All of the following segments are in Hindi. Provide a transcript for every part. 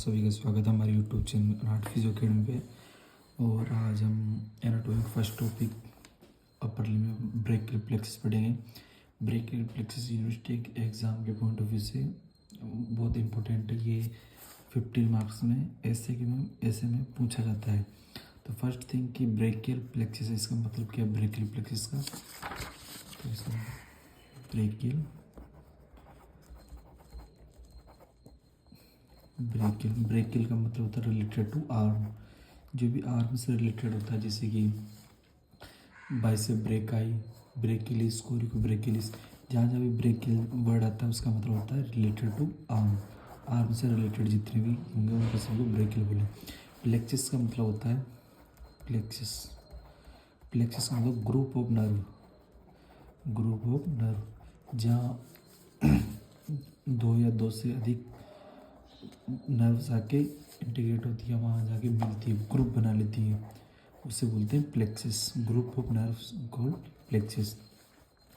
सभी का स्वागत है हमारे YouTube channel art physio academy पे। और आज हम anatomy first topic upper limb brachial plexus पढ़ेंगे। ब्रेकियल प्लेक्सस यूनिवर्सिटी एग्ज़ाम के पॉइंट ऑफ व्यू से बहुत इंपॉर्टेंट है। ये 15 मार्क्स में ऐसे में पूछा जाता है। तो फर्स्ट थिंग कि ब्रेकियल प्लेक्सस, इसका मतलब क्या है ब्रेकियल प्लेक्सस का? तो इसका ब्रेकियल ब्रेकियल का मतलब होता है रिलेटेड टू आर्म, जो भी आर्म से रिलेटेड होता है, जैसे कि बाइसेप ब्रेकाई, ब्रेकिलिस, कोरिको ब्रेकिलिस, जहाँ जहाँ भी ब्रेकियल वर्ड आता है उसका मतलब होता है रिलेटेड टू आर्म से रिलेटेड जितने भी होंगे उनको सभी को ब्रेकियल बोले। प्लेक्सस का मतलब होता है प्लेक्सस का मतलब ग्रुप ऑफ नर्व, जहाँ दो या दो से अधिक नर्व्स आके इंटीग्रेट होती है, वहाँ जाके मिलती है, ग्रुप बना लेती है, उसे बोलते हैं plexus. Group of nerves called plexus.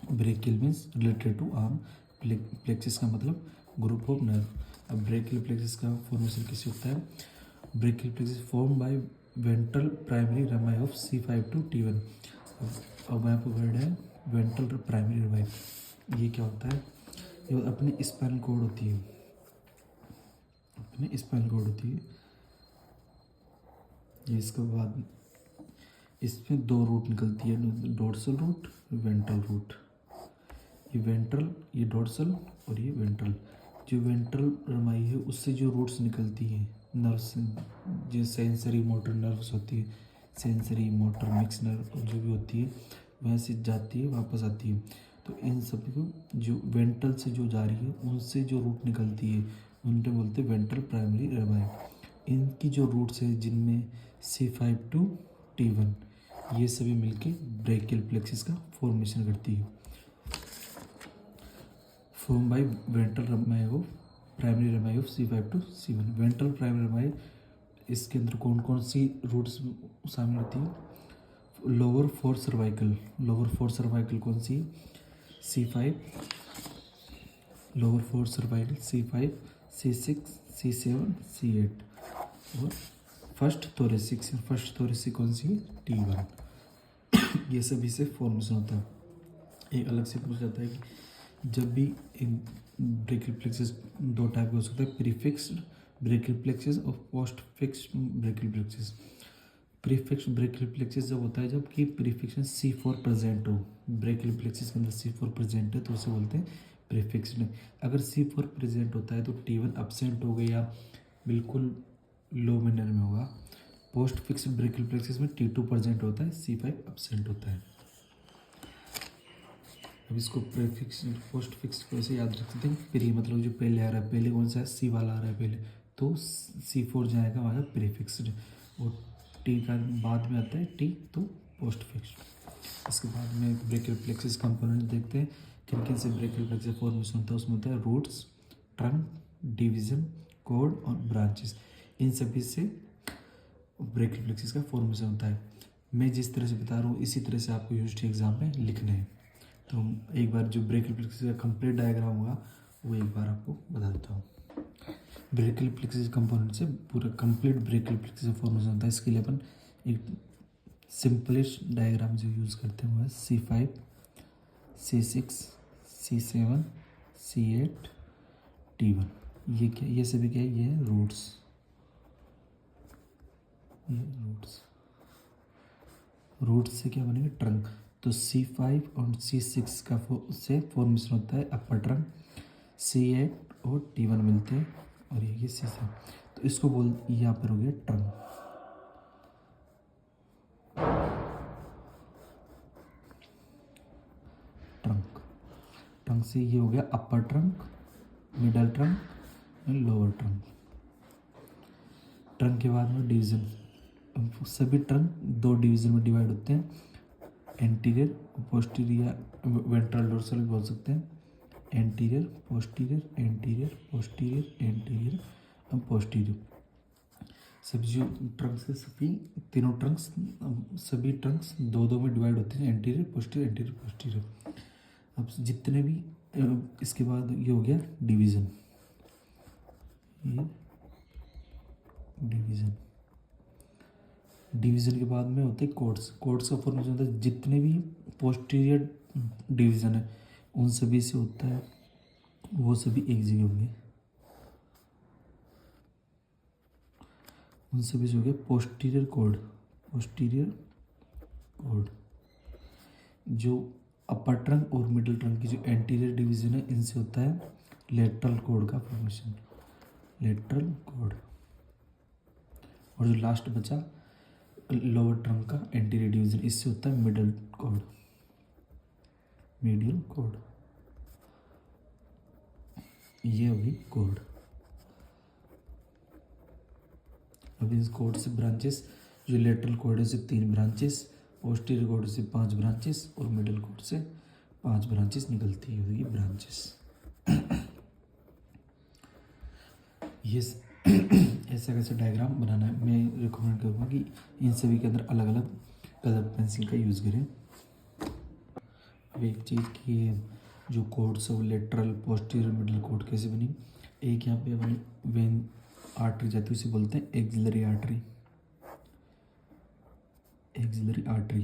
Brachial means related to arm, plexus का मतलब ग्रुप ऑफ नर्व। अब ब्रेकियल प्लेक्सस का फॉर्मेशन कैसे होता है? Brachial plexus form by ventral primary rami of C5 to T1। अब यहाँ पर वर्ड है वेंट्रल प्राइमरी रमाई। ये क्या होता है? ये अपनी स्पाइनल कॉर्ड होती है, ये इसके बाद इसमें दो रूट निकलती है, डोर्सल रूट, वेंट्रल रूट। ये डोर्सल और ये वेंट्रल। जो वेंट्रल रमाई है उससे जो रूट्स निकलती है नर्व्स, जो सेंसरी मोटर नर्व्स होती है, सेंसरी मोटर मिक्स नर्व जो भी होती है वहाँ से जाती है वापस आती है। तो इन सभी को जो वेंट्रल से जो जा रही है उनसे जो रूट निकलती है उनको बोलते हैं वेंट्रल प्राइमरी रमाई। इनकी जो रूट्स है जिनमें C5 to T1, ये सभी मिलके ब्रेकियल प्लेक्सस का फॉर्मेशन करती है। Form by ventral Ramai of primary rami of C5 to C1। Ventral primary Ramai, इसके अंदर कौन कौन सी रूट्स शामिल होती है? लोअर फोर सर्वाइकल कौन सी? C5, lower four cervical C5, C6, C7, C8। और फर्स्ट थोरेसिक कौन सी? T1। ये सभी से फॉर्मेशन होता है। एक अलग से पूछा जाता है कि जब भी ब्रेकियल प्लेक्सस दो टाइप का हो सकता है, प्रीफिक्स्ड ब्रेकियल प्लेक्सस और post fixed brachial plexus. Prefixed brachial plexus जब होता है जबकि प्रीफिक्स में C4 प्रेजेंट हो, ब्रेकियल प्लेक्सस के अंदर C4 प्रेजेंट है तो उसे बोलते हैं प्रीफिक्स्ड। अगर C4 प्रेजेंट होता है तो T1 एब्सेंट हो गया, बिल्कुल लो मैनर में होगा। पोस्ट फिक्स्ड ब्रेकियल प्लेक्सस में T2 प्रेजेंट होता है, C5 एब्सेंट होता है। अब इसको प्रीफिक्स पोस्ट फिक्स को ऐसे याद रख सकते हैं। प्री मतलब जो पहले आ रहा है, पहले कौन सा है? C वाला आ रहा है पहले, तो C4 जाएगा वहाँ प्रीफिक्स्ड। और T का बाद में आता है T, तो पोस्ट फिक्स्ड। इसके बाद में ब्रेकियल प्लेक्सस कंपोनेंट देखते हैं, किन किन से ब्रेकियल प्लेक्सस फॉर्मेशन होता है। उसमें होता है रूट्स, ट्रंक, डिवीजन, कॉर्ड और ब्रांचेस। इन सभी से ब्रेकियल प्लेक्सस का फॉर्मेशन होता है। मैं जिस तरह से बता रहा हूँ इसी तरह से आपको यूनिवर्सिटी एग्जाम में लिखना है। तो एक बार जो ब्रेकियल प्लेक्सस का कंप्लीट डायग्राम होगा वो एक बार आपको बता देता हूँ। ब्रेकियल प्लेक्सस कंपोनेंट से पूरा कंप्लीट ब्रेकियल प्लेक्सस फॉर्मेशन होता है। इसके लिए अपन एक सिंपलेस्ट डायग्राम जो यूज़ करते हैं वो है C5, C6, C7, C8, T1। ये क्या, ये सभी क्या है? ये है रूट्स, रूट्स से क्या बनेगा? ट्रंक। तो C5 और C6 का से फॉर्मेशन होता है अपर ट्रंक, C8 और T1 मिलते हैं और ये C7। तो इसको बोल, यहाँ पर हो गया ट्रंक। ट्रंक से ये हो गया अपर ट्रंक, मिडल ट्रंक और लोअर ट्रंक। ट्रंक के बाद में डिवीज़न। सभी ट्रंक दो डिवीज़न में डिवाइड होते हैं, एंटीरियर और पोस्टीरियर, वेंट्रल डोर्सल भी बोल सकते हैं। Anterior posterior, anterior posterior, anterior और पोस्टीरियर। सभी जो ट्रंक्स है, सभी ट्रंक्स दो दो में डिवाइड होते हैं, एंटीरियर पोस्टीरियर। अब जितने भी इसके बाद ये हो गया डिवीज़न, ये डिवीजन। डिवीजन के बाद में होते हैं कोड्स। कोड्स का फॉर्मेशन होता है जितने भी पोस्टीरियर डिवीजन है उन सभी से होता है, वो सभी एक जगह होंगे, उन सभी से हो गया पोस्टीरियर कोड। पोस्टीरियर कोड जो अपर ट्रंक और मिडिल ट्रंक की जो एंटीरियर डिवीजन है इनसे होता है लेटरल कोड का फॉर्मेशन, लेटरल कोड। और जो लास्ट बचा लोअर ट्रंक का एंटीरियर डिवीजन, इससे होता है मिडल कोड, मीडियल कोड। ये होगी कोड। अब इस कोड से ब्रांचेस, जो लेटरल कोड है से 3 ब्रांचेस, पोस्टीरियर कोड से 5 ब्रांचेस और मिडिल कोड से 5 ब्रांचेस निकलती है ब्रांचेस। ये ऐसा कैसे डायग्राम बनाना है, मैं रिकमेंड करूँगा कि इन सभी के अंदर अलग अलग कलर पेंसिल का यूज़ करें। अब एक चीज़ की जो कोड्स है वो लेटरल, पोस्टीरियर, मिडिल कोड कैसे बनी। एक यहाँ पे अपनी वेन आर्टरी जाती है, उसे बोलते हैं axillary artery. Axillary artery,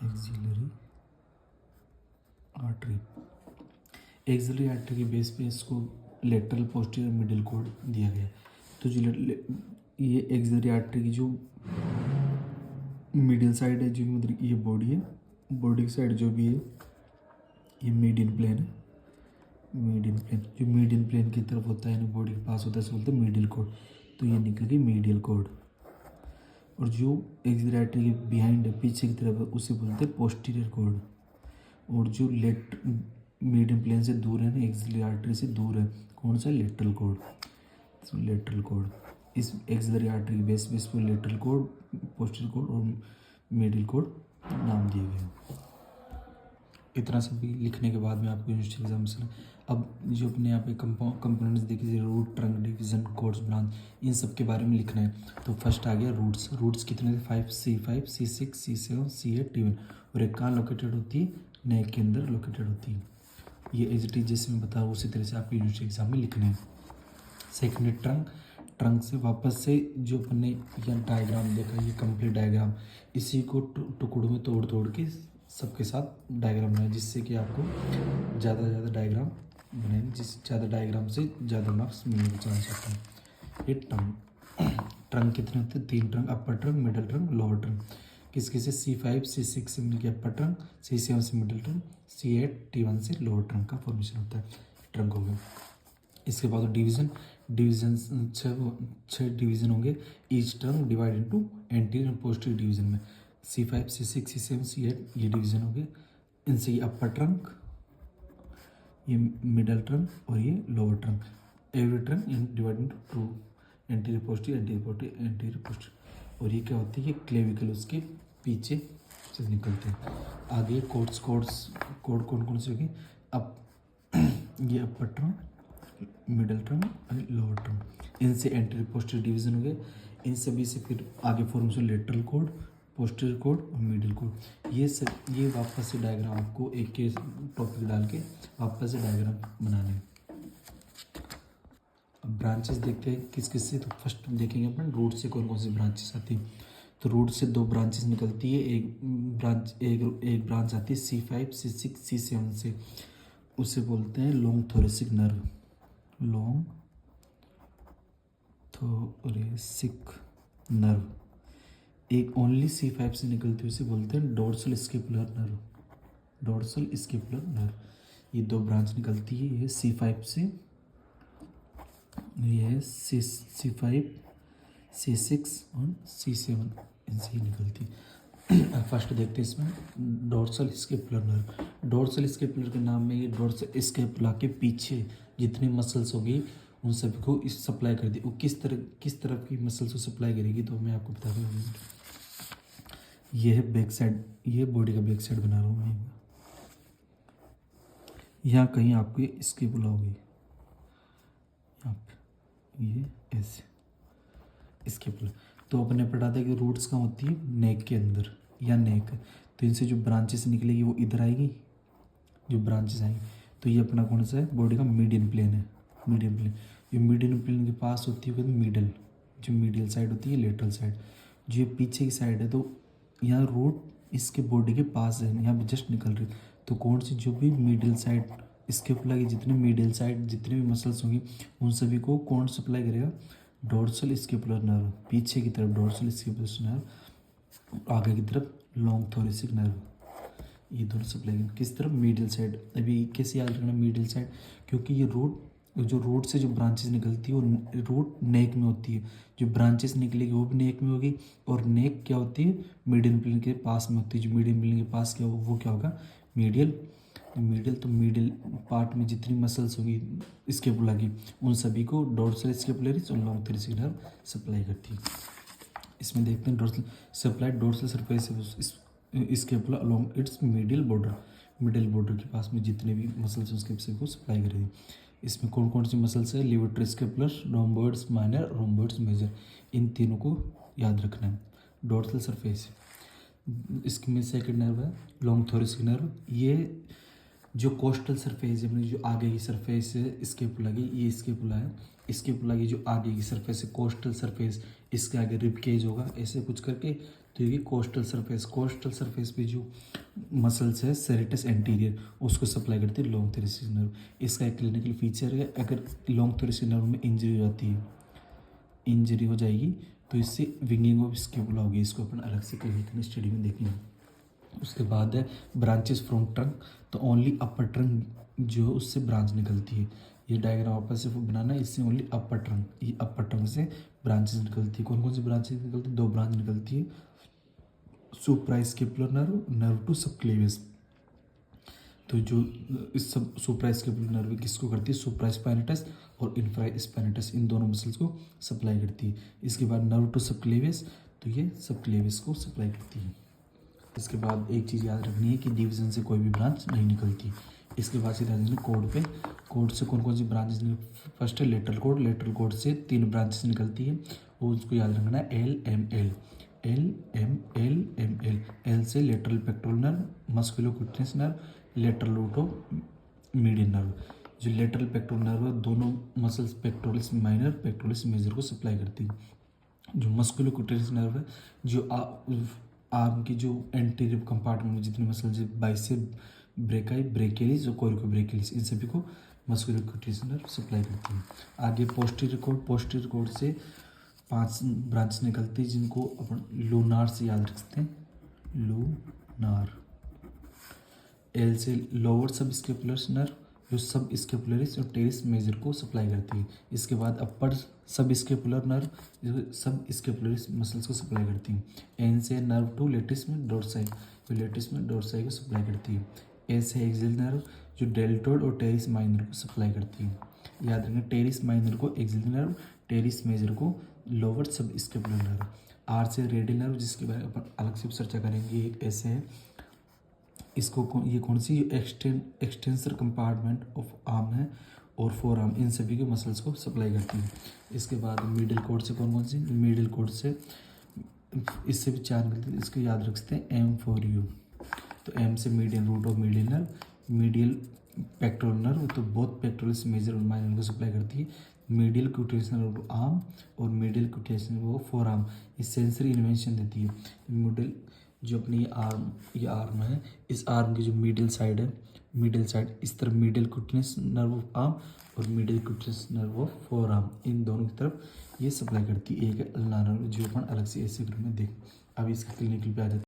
axillary artery. Axillary artery के बेस पे इसको लेटरल, पोस्टीरियर, मिडिल कोड दिया गया। तो जो ये एक्सिलरी आर्टरी की जो मिडिल साइड है, जो मतलब ये बॉडी है, बॉडी की साइड जो भी है ये मीडियन प्लेन है। मीडियन प्लेन, जो मीडियन प्लेन की तरफ होता है, बॉडी के पास होता है, बोलते हैं मीडियल कोड। तो ये निकल गई मीडियल कोड। और जो एक्सिलरी आर्टरी के बिहाइंड है, पीछे की तरफ है, उसे बोलते हैं पोस्टीरियर कोड। और जो मीडियम प्लेन से दूर है ना, एक्सिलरी आर्टरी से दूर है, कौन सा, लेटरल कोड। तो लेटरल कोड, इस एक्सिलरी आर्टरी के बेस पर लेटरल कोड, पोस्टीरियर कोड और मिडिल कोड नाम दिए गए हैं। इतना सब भी लिखने के बाद में आपको यूनिवर्सिटी एग्जाम में अब जो अपने यहाँ पे कंपोनेंट्स देखिए, root, trunk, division, codes, branch, इन सब के बारे में लिखना है। तो फर्स्ट आ गया रूट्स। रूट्स कितने थे, 5, C5, C6, C7, C8, T1। और एक कहाँ लोकेटेड होती है, नेक के अंदर लोकेटेड होती है। ये एज इट इज जैसे मैं बता रहा हूँ उसी तरह से आपको यूनिवर्सिटी एग्जाम में लिखना है। Second trunk. ट्रंक से वापस से जो अपने यहाँ डायग्राम देखा, ये कंप्लीट डायग्राम, इसी को टुकड़ों में तोड़ तोड़ के सबके साथ डायग्राम बनाए, जिससे कि आपको ज़्यादा से ज़्यादा डायग्राम बनाएंगे, जिस ज़्यादा डायग्राम से ज़्यादा मार्क्स मिलने के चांस होते हैं। ये ट्रंक कितने होते हैं, 3 ट्रंक, अपर trunk, middle trunk, lower trunk. किसके से, C5, C6 से मिलकर अपर ट्रंक, C7 से मिडल ट्रंक, C8, T1 से लोअर ट्रंक का फॉर्मेशन होता है। ट्रंक हो गया। इसके बाद डिवीजन। डिवीजन 6 डिवीजन होंगे। Each trunk divide into anterior and posterior division में। C5, C6, C7, C8 ये डिवीजन हो गए। इनसे ये अपर ट्रंक, ये मिडल ट्रंक और ये lower trunk. Every trunk divide into 2, anterior posterior, anterior posterior. और ये क्या होती है, ये क्लेविकल उसके पीछे से निकलते हैं। आगे कोड कौन कौन से होगी, अब ये अपर ट्रंक, मिडल ट्रंक और लोअर ट्रंक। इनसे एंटीरियर पोस्टीरियर डिवीजन हो गए। इन सभी से फिर आगे formation lateral code, posterior code और मिडिल कोड। ये वापस से डायग्राम आपको एक के टॉपिक डाल के वापस से डायग्राम बनाने हैं। अब ब्रांचेस देखते हैं किस किस से। तो फर्स्ट देखेंगे अपन रूट से कौन कौन सी ब्रांचेस आती हैं। तो रूट से 2 ब्रांचेस निकलती है। एक ब्रांच आती है C5, C6, C7 से, उसे बोलते हैं long thoracic nerve. Long thoracic nerve. एक ओनली C5 से निकलती है, उसे बोलते हैं dorsal scapular nerve. Dorsal scapular nerve. ये 2 ब्रांच निकलती है, ये C5 से, ये C5, C6 और C7 इनसे ही निकलती है। फर्स्ट देखते हैं इसमें dorsal scapular nerve. Dorsal scapular के नाम में ये डोर्सल स्केपुला के पीछे जितनी मसल्स होगी उन सभी को इस सप्लाई कर दी। वो किस तरफ की मसल्स को सप्लाई करेगी, तो मैं आपको बता दूँ। ये है बैक साइड, ये बॉडी का बैक साइड बना रहा हूँ मैं। यहाँ कहीं आपको ये स्केपुला होगी, यहाँ पे ये ऐसे स्केपुला। तो अपने पढ़ा था कि रूट्स कहाँ होती है, नेक के अंदर या नेक। तो इनसे जो ब्रांचेस निकलेगी वो इधर आएगी, जो ब्रांचेस आएंगी। तो ये अपना कौन सा है, बॉडी का मीडियन प्लेन है, मीडियन प्लेन। ये मीडियन प्लेन के पास होती है मिडल, जो मीडियल साइड होती है लेटरल साइड, जो ये पीछे की साइड है। तो यहाँ रूट इसके बॉडी के पास है, यहाँ पे जस्ट निकल रही। तो कौन सी जो भी मिडिल साइड स्केपुला की जितने मिडिल साइड जितने भी मसल्स होंगी उन सभी को कौन सप्लाई करेगा, डोर्सल स्केपुलर नर्व, पीछे की तरफ डोर्सल स्केपुलर नर्व, आगे की तरफ लॉन्ग थोरेसिक नर्व, ये दोनों सप्लाई किस तरफ, मिडिल साइड। अभी कैसे याद रखना मिडिल साइड, क्योंकि ये जो रूट से जो ब्रांचेस निकलती है वो रूट नेक में होती है, जो ब्रांचेस निकलेगी वो भी नेक में होगी, और नेक क्या होती है, मीडियम प्लेन के पास में होती है। जो मीडियम प्लेन के पास क्या हो वो क्या होगा, मीडियल। तो मीडियल पार्ट में जितनी मसल्स होगी स्केपुला की उन सभी को डोर्सल स्केपुलरिस और लॉन्ग थोरेसिक नर्व सप्लाई करती है। इसमें देखते हैं dorsal supply dorsal surface scapula along it's middle border के पास में जितने भी मसल्स हैं उसके सभी को सप्लाई करेगी। इसमें कौन कौन सी मसल्स है, लिवेटर स्केपुलर, रोम्बोइड्स माइनर, रोम्बोइड्स मेजर, इन तीनों को याद रखना है। डोर्सल सरफेस इसमें सेकंड नर्व है लॉन्ग थोरेसिक नर्व। ये जो कोस्टल सरफेस है, जो आगे की सरफेस है स्केपुला की, ये स्केपुला है, स्केपुला की जो आगे की सरफेस है कोस्टल सरफेस, इसके आगे रिब केज होगा ऐसे कुछ करके। तो ये कोस्टल सरफेस पे जो मसल्स है सेरेटस एंटीरियर उसको सप्लाई करती है लॉन्ग थोरेसिक नर्व। इसका एक क्लिनिकल फीचर है, अगर लॉन्ग थोरेसिक नर्व में इंजरी हो जाती है, इंजरी हो जाएगी तो इससे विंगिंग ऑफ स्केपुला होगी। इसको अपन अलग से क्लिनिकल स्टडी में देखेंगे। उसके बाद है ब्रांचेस फ्रॉम ट्रंक, तो ओनली अपर ट्रंक जो उससे ब्रांच निकलती है। ये डायग्राम आपस से बनाना है, इससे ओनली अपर ट्रंक, ये अपर ट्रंक से ब्रांचेस निकलती है। कौन कौन सी ब्रांचेस निकलती है, दो ब्रांच निकलती है, suprascapular nerve, nerve to subclavius. तो जो इस सब सुप्रास्केपुलर नर्व किसको करती है, सुप्रास्पाइनेटस और इंफ्रास्पाइनेटस, इन दोनों मसल्स को सप्लाई करती है। इसके बाद नर्व टू सबक्लेवियस, तो ये सबक्लेवियस को सप्लाई करती है। इसके बाद एक चीज़ याद रखनी है कि डिवीजन से कोई भी ब्रांच नहीं निकलती। इसके बाद सीधा कोड पे, कोड से कौन कौन सी ब्रांचेस फर्स्ट है लेटरल कोड से 3 ब्रांचेस निकलती है, वो उसको याद रखना है LML। एल से lateral pectoral nerve, musculocutaneous nerve, lateral root of median nerve. जो लेटरल पेक्टोरल नर्व है दोनों muscles pectoralis minor pectoralis major को सप्लाई करती है। जो मस्कुलोक्यूटेनियस नर्व है जो आर्म की जो एंटीरियर कंपार्टमेंट में जितनी मसल्स है बाइसेप, ब्रेकाई, ब्रेकियलिस और कोरिकोब्रेकियलिस, इन सभी को मस्कुलोक्यूटेनियस नर्व सप्लाई करती है। आगे पोस्टीरियर कॉर्ड से 5 ब्रांच निकलती है जिनको अपन लूनार से याद रख सकते हैं, लूनार। एल से लोअर सब स्केपुलर नर्व जो सब स्केपुलरिस और टेरिस मेजर को सप्लाई करती है। इसके बाद अपर सब स्केपुलर नर्व जो सब स्केपुलरिस मसल्स को सप्लाई करती है। एन से नर्व टू लेटिस में डोर्साई, जो लेटिस में डोर्साई को सप्लाई करती है। ए से एक्सिल नर्व जो डेल्टोइड और टेरिस माइनर को सप्लाई करती है। याद रखना टेरिस माइनर को एक्सिल नर्व, टेरिस मेजर को लोअर सब स्केपुलर नर्व। आर से रेडियल नर्व जिसके बारे में अपन अलग से चर्चा करेंगे, एक ऐसे है, इसको ये कौन सी एक्सटेंसर कंपार्टमेंट ऑफ आर्म है और फोर आर्म, इन सभी के मसल्स को सप्लाई करती है। इसके बाद मिडिल कोड से कौन सी, मिडिल कोड से इससे भी 4 निकलती है, इसको याद रख सकते हैं M4U। तो एम से median root of medial nerve, medial pectoral nerve, तो बहुत पेक्टोरलिस मेजर और माइनर को सप्लाई करती है। मीडियल क्यूटेनियस नर्व आर्म और medial cutaneous nerve forearm, ये सेंसरी इन्वेंशन देती है। मिडिल जो अपनी ये आर्म है, इस आर्म की जो मिडिल साइड है, मिडिल साइड इस तरफ middle cutaneous nerve of arm और middle cutaneous nerve of forearm, इन दोनों की तरफ ये सप्लाई करती है। एक है अल्नार नर्व जो अपन अलग से ऐसे ग्रुप में देख। अब इसका क्लिनिकल पे आ जाते हैं।